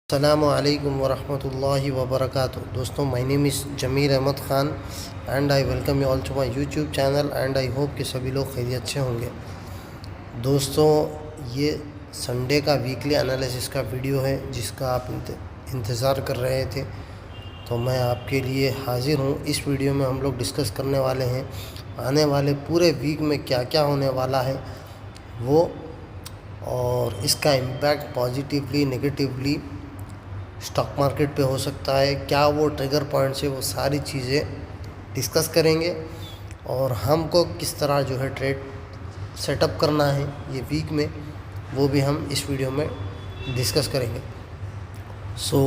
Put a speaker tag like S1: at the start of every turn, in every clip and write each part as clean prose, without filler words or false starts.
S1: Assalamualaikum warahmatullahi wabarakatuh. दोस्तों, my name is Zameer Ahmed Khan and I welcome you all to my YouTube channel and I hope कि सभी लोग खैरियत से होंगे। दोस्तों, ये संडे का वीकली एनालिसिस का वीडियो है जिसका आप इंतज़ार कर रहे थे, तो मैं आपके लिए हाज़िर हूँ। इस वीडियो में हम लोग डिस्कस करने वाले हैं आने वाले पूरे वीक में क्या क्या होने वाला है वो, और इसका impact positively negatively stock market पे हो सकता है, क्या वो ट्रिगर पॉइंट्स है, वो सारी चीज़ें डिस्कस करेंगे और हमको किस तरह जो है ट्रेड सेटअप करना है ये वीक में, वो भी हम इस वीडियो में डिस्कस करेंगे। सो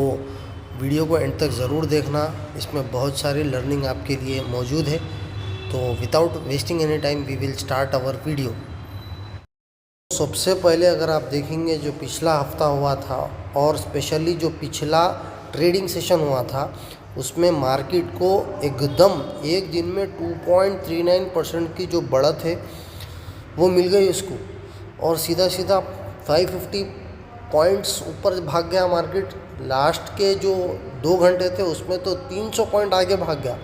S1: वीडियो को एंड तक ज़रूर देखना, इसमें बहुत सारी लर्निंग आपके लिए मौजूद है। तो without wasting any time we will start our video. सबसे पहले अगर आप देखेंगे जो पिछला हफ्ता हुआ था और स्पेशली जो पिछला ट्रेडिंग सेशन हुआ था, उसमें मार्केट को एकदम एक दिन में 2.39% की जो बढ़त है वो मिल गई उसको, और सीधा सीधा 550 पॉइंट्स ऊपर भाग गया मार्केट। लास्ट के जो 2 घंटे थे उसमें तो 300 पॉइंट आगे भाग गया।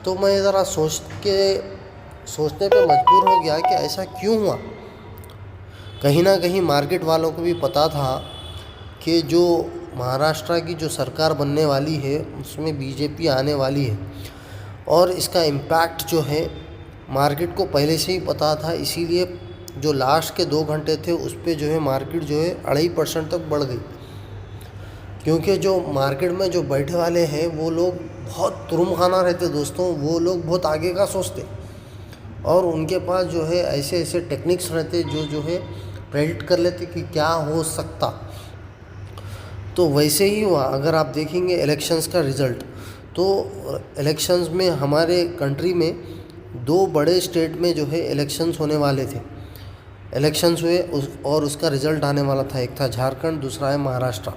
S1: तो मैं ज़रा सोचने पे मजबूर हो गया कि ऐसा क्यों हुआ। कहीं ना कहीं मार्केट वालों को भी पता था कि जो महाराष्ट्र की जो सरकार बनने वाली है उसमें बीजेपी आने वाली है, और इसका इम्पैक्ट जो है मार्केट को पहले से ही पता था। इसीलिए जो लास्ट के 2 घंटे थे उस पर जो है मार्केट जो है 2.5% तक बढ़ गई, क्योंकि जो मार्केट में जो बैठे वाले हैं वो लोग बहुत तुरुम-खाना रहते दोस्तों। वो लोग बहुत आगे का सोचते और उनके पास जो है ऐसे ऐसे टेक्निक्स रहते जो है प्रेडिक्ट कर लेते कि क्या हो सकता। तो वैसे ही हुआ। अगर आप देखेंगे इलेक्शंस का रिज़ल्ट, तो इलेक्शंस में हमारे कंट्री में 2 बड़े स्टेट में जो है इलेक्शंस होने वाले थे। इलेक्शंस हुए और उसका रिज़ल्ट आने वाला था। एक था झारखंड, दूसरा है महाराष्ट्र।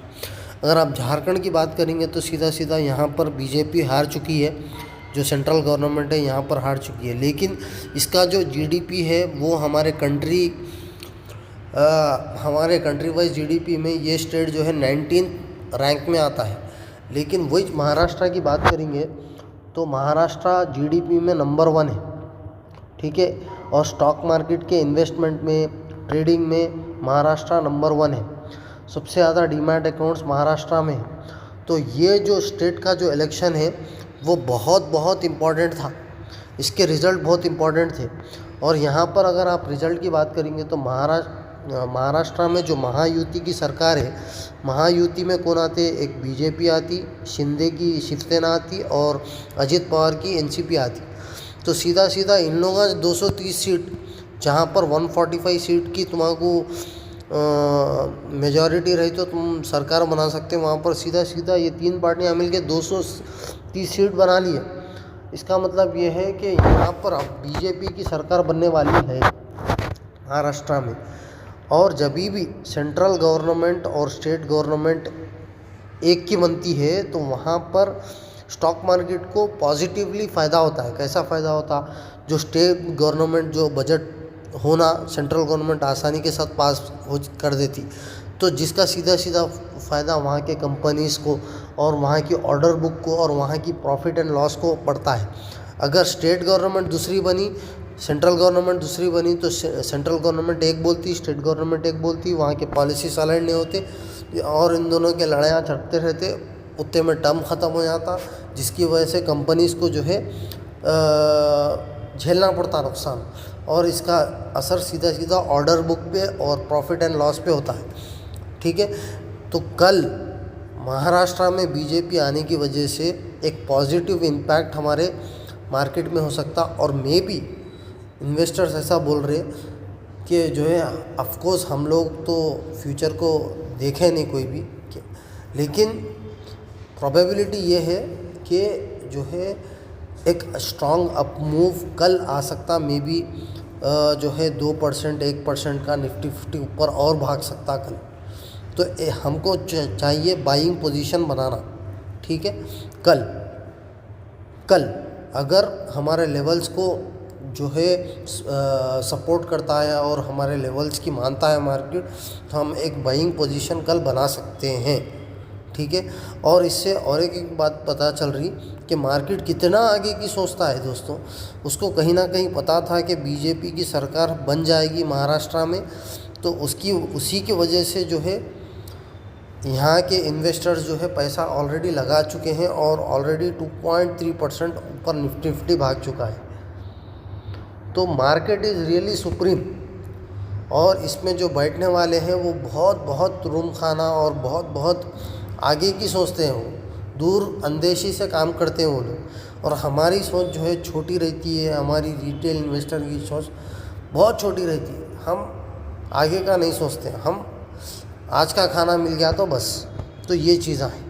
S1: अगर आप झारखंड की बात करेंगे तो सीधा सीधा यहाँ पर बीजेपी हार चुकी है, जो सेंट्रल गवर्नमेंट है यहाँ पर हार चुकी है। लेकिन इसका जो जीडीपी है वो हमारे कंट्री वाइज जीडीपी में ये स्टेट जो है 19 रैंक में आता है। लेकिन वही महाराष्ट्र की बात करेंगे तो महाराष्ट्र जीडीपी में नंबर 1 है, ठीक है। और स्टॉक मार्केट के इन्वेस्टमेंट में, ट्रेडिंग में महाराष्ट्र नंबर 1 है। सबसे ज़्यादा डीमैट अकाउंट्स महाराष्ट्र में है। तो ये जो स्टेट का जो इलेक्शन है वो बहुत बहुत इम्पॉर्टेंट था, इसके रिज़ल्ट बहुत इम्पॉर्टेंट थे। और यहाँ पर अगर आप रिज़ल्ट की बात करेंगे तो महाराष्ट्र में जो महायुति की सरकार है, महायुति में कौन आते? एक बीजेपी आती, शिंदे की शिवसेना आती और अजित पवार की एनसीपी आती। तो सीधा सीधा इन लोगों का 230 सीट, जहाँ पर 145 सीट की तुम्हारा मेजॉरिटी रही तो तुम सरकार बना सकते, वहाँ पर सीधा सीधा ये 3 पार्टियाँ मिलकर 230 सीट बना ली है। इसका मतलब ये है कि यहाँ पर अब बीजेपी की सरकार बनने वाली है महाराष्ट्र में। और जब भी सेंट्रल गवर्नमेंट और स्टेट गवर्नमेंट एक की बनती है तो वहाँ पर स्टॉक मार्केट को पॉजिटिवली फ़ायदा होता है। कैसा फ़ायदा होता? जो स्टेट गवर्नमेंट जो बजट होना सेंट्रल गवर्नमेंट आसानी के साथ पास हो कर देती, तो जिसका सीधा सीधा फ़ायदा वहाँ के कंपनीज़ को और वहाँ की ऑर्डर बुक को और वहाँ की प्रॉफिट एंड लॉस को पड़ता है। अगर स्टेट गवर्नमेंट दूसरी बनी, सेंट्रल गवर्नमेंट दूसरी बनी, तो सेंट्रल गवर्नमेंट एक बोलती, स्टेट गवर्नमेंट एक बोलती, वहाँ के पॉलिसीज अलाइन नहीं होते और इन दोनों के लड़ाइयाँ चढ़ते रहते। उतने में टर्म ख़त्म हो जाता, जिसकी वजह से कंपनीज़ को जो है झेलना पड़ता नुकसान, और इसका असर सीधा सीधा ऑर्डर बुक पे और प्रॉफिट एंड लॉस पे होता है, ठीक है। तो कल महाराष्ट्र में बीजेपी आने की वजह से एक पॉजिटिव इम्पैक्ट हमारे मार्केट में हो सकता, और मे बी इन्वेस्टर्स ऐसा बोल रहे कि जो है ऑफकोर्स हम लोग तो फ्यूचर को देखे नहीं कोई भी, लेकिन प्रोबेबिलिटी ये है कि जो है एक स्ट्रॉन्ग अप मूव कल आ सकता। मे बी जो है 2% 1% का निफ्टी 50 ऊपर और भाग सकता कल। तो हमको चाहिए बाइंग पोजीशन बनाना, ठीक है। कल अगर हमारे लेवल्स को जो है सपोर्ट करता है और हमारे लेवल्स की मानता है मार्केट, तो हम एक बाइंग पोजीशन कल बना सकते हैं, ठीक है। और इससे और एक बात पता चल रही कि मार्केट कितना आगे की सोचता है दोस्तों। उसको कहीं ना कहीं पता था कि बीजेपी की सरकार बन जाएगी महाराष्ट्र में, तो उसी की वजह से जो है यहाँ के इन्वेस्टर्स जो है पैसा ऑलरेडी लगा चुके हैं और ऑलरेडी 2.3% ऊपर निफ्टी भाग चुका है। तो मार्केट इज़ रियली सुप्रीम, और इसमें जो बैठने वाले हैं वो बहुत बहुत रूम खाना और बहुत बहुत आगे की सोचते हैं, वो दूर अंदेशी से काम करते हैं वो लोग। और हमारी सोच जो है छोटी रहती है, हमारी रिटेल इन्वेस्टर की सोच बहुत छोटी रहती है। हम आगे का नहीं सोचते, हम आज का खाना मिल गया तो बस। तो ये चीज़ें हैं,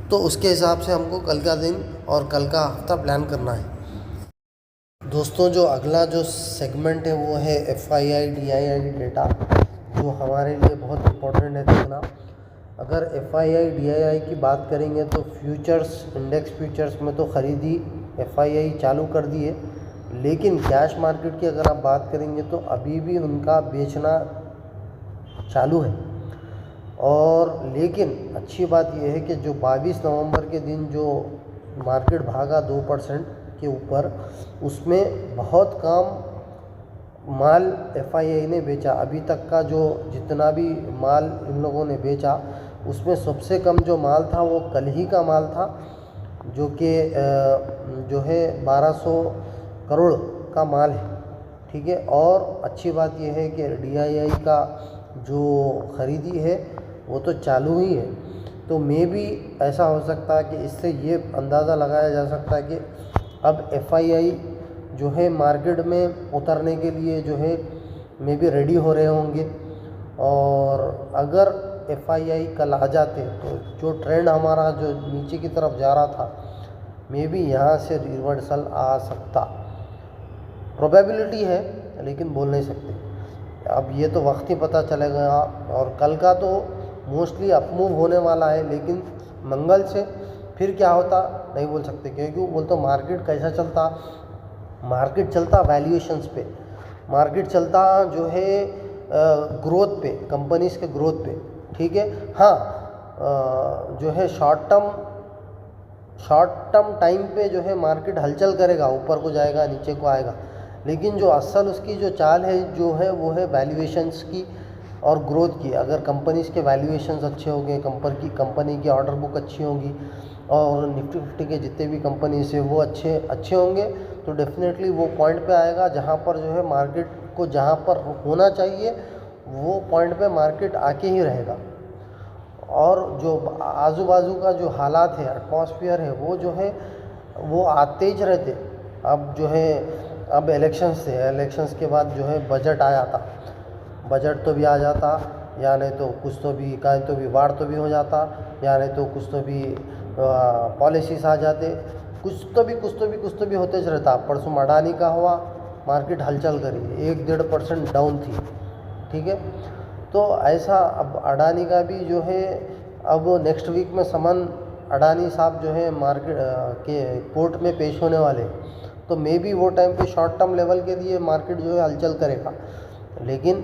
S1: तो उसके हिसाब से हमको कल का दिन और कल का हफ्ता प्लान करना है। दोस्तों जो अगला जो सेगमेंट है वो है FII DII डेटा, जो हमारे लिए बहुत इम्पोर्टेंट है देखना। अगर FII DII की बात करेंगे तो फ्यूचर्स, इंडेक्स फ्यूचर्स में तो ख़रीदी FII चालू कर दी है, लेकिन कैश मार्केट की अगर आप बात करेंगे तो अभी भी उनका बेचना चालू है। और लेकिन अच्छी बात यह है कि जो 22 नवंबर के दिन जो मार्केट भागा 2% के ऊपर, उसमें बहुत कम माल FII ने बेचा। अभी तक का जो जितना भी माल इन लोगों ने बेचा, उसमें सबसे कम जो माल था वो कल ही का माल था, जो कि जो है 1200 करोड़ का माल है, ठीक है। और अच्छी बात यह है कि DII का जो ख़रीदी है वो तो चालू ही है। तो मे भी ऐसा हो सकता है कि इससे ये अंदाज़ा लगाया जा सकता है कि अब FII जो है मार्केट में उतरने के लिए जो है मे भी रेडी हो रहे होंगे। और अगर FII कल आ जाते तो जो ट्रेंड हमारा जो नीचे की तरफ जा रहा था, मे भी यहाँ से रिवर्सल आ सकता। प्रोबेबिलिटी है, लेकिन बोल नहीं सकते। अब ये तो वक्त ही पता चलेगा। और कल का तो मोस्टली अपमूव होने वाला है, लेकिन मंगल से फिर क्या होता नहीं बोल सकते, क्योंकि बोलते मार्केट कैसा चलता, मार्केट चलता वैल्यूएशंस पे, मार्केट चलता जो है ग्रोथ पे, कंपनीज़ के ग्रोथ पे, ठीक है। हाँ, जो है शॉर्ट टर्म टाइम पे जो है मार्केट हलचल करेगा, ऊपर को जाएगा नीचे को आएगा, लेकिन जो असल उसकी जो चाल है जो है वो है वैल्यूएशंस की और ग्रोथ की। अगर कंपनीज़ के वैल्यूएशंस अच्छे होंगे, कंपनी की ऑर्डर बुक अच्छी होगी और निफ्टी 50 के जितने भी कंपनीज है वो अच्छे होंगे, तो डेफिनेटली वो पॉइंट पे आएगा जहाँ पर जो है मार्केट को जहाँ पर होना चाहिए वो पॉइंट पे मार्केट आके ही रहेगा। और जो आजू बाजू का जो हालात है, एटमॉस्फेयर है, वो जो है वो तेज रहते। अब जो है अब इलेक्शंस के बाद जो है बजट आ जाता, बजट तो भी आ जाता, या नहीं तो कुछ तो भी कहीं तो भी वार तो भी हो जाता, या नहीं तो कुछ तो भी पॉलिसीज आ जाते, कुछ तो भी होते रहता। परसों अडानी का हुआ, मार्केट हलचल करी, 1-1.5% डाउन थी, ठीक है। तो ऐसा अब अडानी का भी जो है अब नेक्स्ट वीक में समन अडानी साहब जो है मार्केट के कोर्ट में पेश होने वाले, तो मे बी वो टाइम पे शॉर्ट टर्म लेवल के लिए मार्केट जो है हलचल करेगा। लेकिन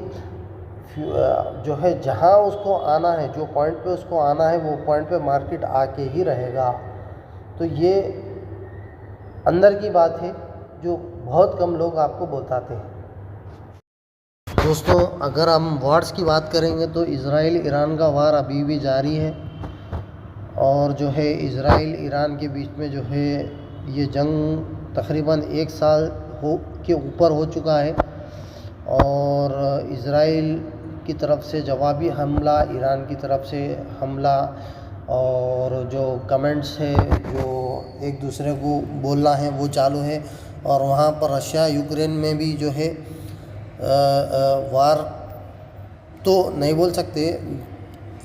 S1: जो है जहाँ उसको आना है, जो पॉइंट पे उसको आना है, वो पॉइंट पे मार्केट आके ही रहेगा। तो ये अंदर की बात है जो बहुत कम लोग आपको बताते हैं। दोस्तों अगर हम वार्स की बात करेंगे तो इज़राइल ईरान का वार अभी भी जारी है, और जो है इज़राइल ईरान के बीच में जो है ये जंग तकरीबन 1 साल के ऊपर हो चुका है। और इज़राइल की तरफ से जवाबी हमला, ईरान की तरफ से हमला, और जो कमेंट्स है जो एक दूसरे को बोलना है वो चालू है। और वहाँ पर रशिया यूक्रेन में भी जो है वार तो नहीं बोल सकते,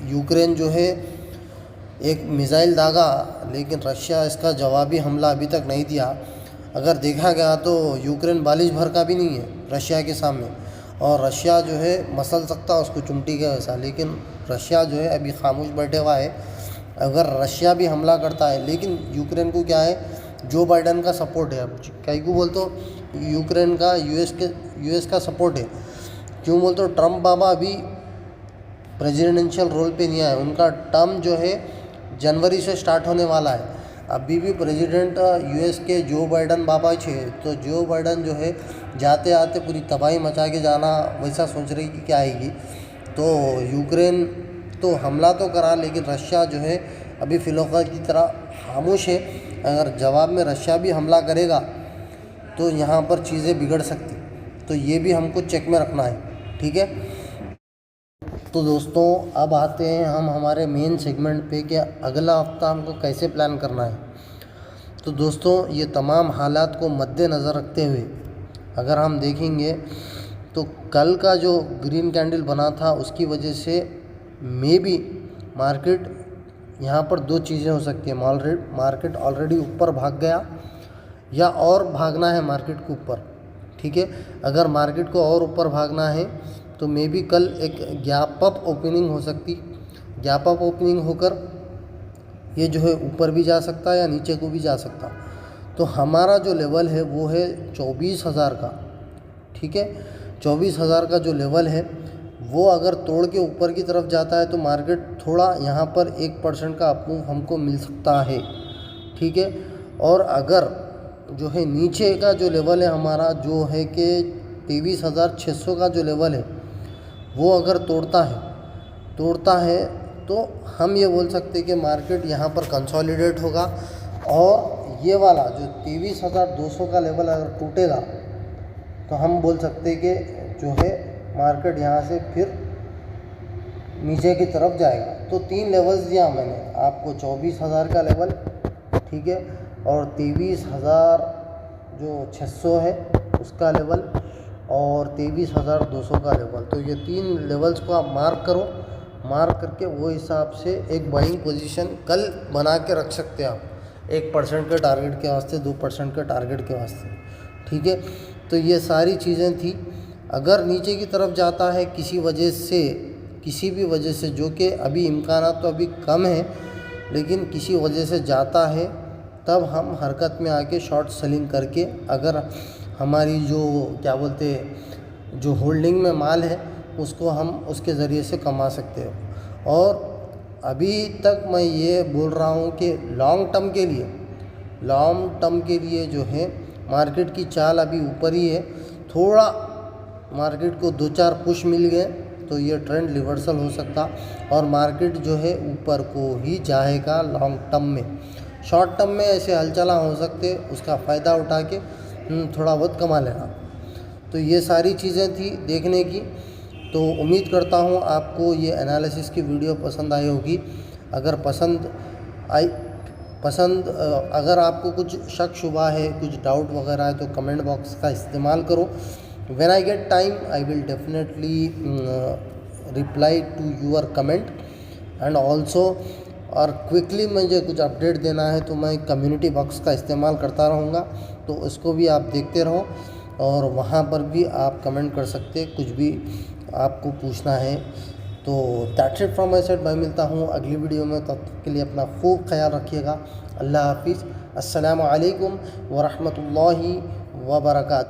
S1: यूक्रेन जो है एक मिसाइल दागा, लेकिन रशिया इसका जवाबी हमला अभी तक नहीं दिया। अगर देखा गया तो यूक्रेन बालिश भर का भी नहीं है रशिया के सामने, और रशिया जो है मसल सकता उसको चिमटी के वैसा, लेकिन रशिया जो है अभी खामोश बैठे हुआ है। अगर रशिया भी हमला करता है, लेकिन यूक्रेन को क्या है, जो बाइडन का सपोर्ट है। अब कई को बोलते हो यूक्रेन का यूएस का सपोर्ट है, क्यों बोलते हो, ट्रम्प बाबा अभी प्रेसिडेंशियल रोल पे नहीं आए, उनका टर्म जो है जनवरी से स्टार्ट होने वाला है। अभी भी प्रेसिडेंट यूएस के जो बाइडन बाबा छे, तो जो बाइडन जो है जाते आते पूरी तबाही मचा के जाना वैसा सोच रही कि क्या आएगी। तो यूक्रेन तो हमला तो करा, लेकिन रशिया जो है अभी फ़िलौल की तरह खामोश है। अगर जवाब में रशिया भी हमला करेगा तो यहाँ पर चीज़ें बिगड़ सकती, तो ये भी हमको चेक में रखना है, ठीक है। तो दोस्तों अब आते हैं हम हमारे मेन सेगमेंट पे कि अगला हफ्ता हमको कैसे प्लान करना है। तो दोस्तों ये तमाम हालात को मद्देनज़र रखते हुए अगर हम देखेंगे तो कल का जो ग्रीन कैंडल बना था उसकी वजह से मे बी मार्केट यहाँ पर दो चीज़ें हो सकती हैं। मार्केट ऑलरेडी ऊपर भाग गया या और भागना है मार्केट को ऊपर, ठीक है। अगर मार्केट को और ऊपर भागना है तो मे बी कल एक गैप अप ओपनिंग हो सकती। गैप अप ओपनिंग होकर ये जो है ऊपर भी जा सकता है या नीचे को भी जा सकता। तो हमारा जो लेवल है वो है 24,000 का, ठीक है। 24,000 का जो लेवल है वो अगर तोड़ के ऊपर की तरफ जाता है तो मार्केट थोड़ा यहाँ पर 1% का अपमूव हमको मिल सकता है, ठीक है। और अगर जो है नीचे का जो लेवल है हमारा जो है कि 23,600 का जो लेवल है वो अगर तोड़ता है तो हम ये बोल सकते हैं कि मार्केट यहाँ पर कंसोलिडेट होगा। और ये वाला जो 23,200 का लेवल अगर टूटेगा तो हम बोल सकते हैं कि जो है मार्केट यहाँ से फिर नीचे की तरफ जाएगा। तो 3 लेवल्स दिया मैंने आपको, 24,000 का लेवल, ठीक है, और 23,000 जो 600 है उसका लेवल और 23,200 का लेवल। तो ये 3 लेवल्स को आप मार्क करो, मार्क करके वो हिसाब से एक बाइंग पोजीशन कल बना के रख सकते हैं आप, 1% के टारगेट के वास्ते, 2% के टारगेट के वास्ते, ठीक है। तो ये सारी चीज़ें थी। अगर नीचे की तरफ जाता है किसी भी वजह से जो कि अभी इम्कानात तो अभी कम है, लेकिन किसी वजह से जाता है तब हम हरकत में आके शॉर्ट सेलिंग करके अगर हमारी जो क्या बोलते हैं जो होल्डिंग में माल है उसको हम उसके ज़रिए से कमा सकते हो। और अभी तक मैं ये बोल रहा हूँ कि लॉन्ग टर्म के लिए जो है मार्केट की चाल अभी ऊपर ही है। थोड़ा मार्केट को 2-4 पुश मिल गए तो ये ट्रेंड रिवर्सल हो सकता और मार्केट जो है ऊपर को ही जाएगा लॉन्ग टर्म में। शॉर्ट टर्म में ऐसे हलचला हो सकते, उसका फ़ायदा उठा के थोड़ा बहुत कमा लेना। तो ये सारी चीज़ें थी देखने की। तो उम्मीद करता हूँ आपको ये एनालिसिस की वीडियो पसंद आई होगी। अगर आपको कुछ शक शुबा है, कुछ डाउट वगैरह है तो कमेंट बॉक्स का इस्तेमाल करो। When I get time I will definitely reply to your comment and also और क्विकली मुझे कुछ अपडेट देना है तो मैं कम्युनिटी बॉक्स का इस्तेमाल करता रहूँगा, तो उसको भी आप देखते रहो और वहाँ पर भी आप कमेंट कर सकते, कुछ भी आपको पूछना है। तो that's it from my side. मैं मिलता हूँ अगली वीडियो में, तब तक के लिए अपना खूब ख्याल रखिएगा। अल्लाह हाफिज़। अस्सलामु अलैकुम व रहमतुल्लाहि व बरकातहू।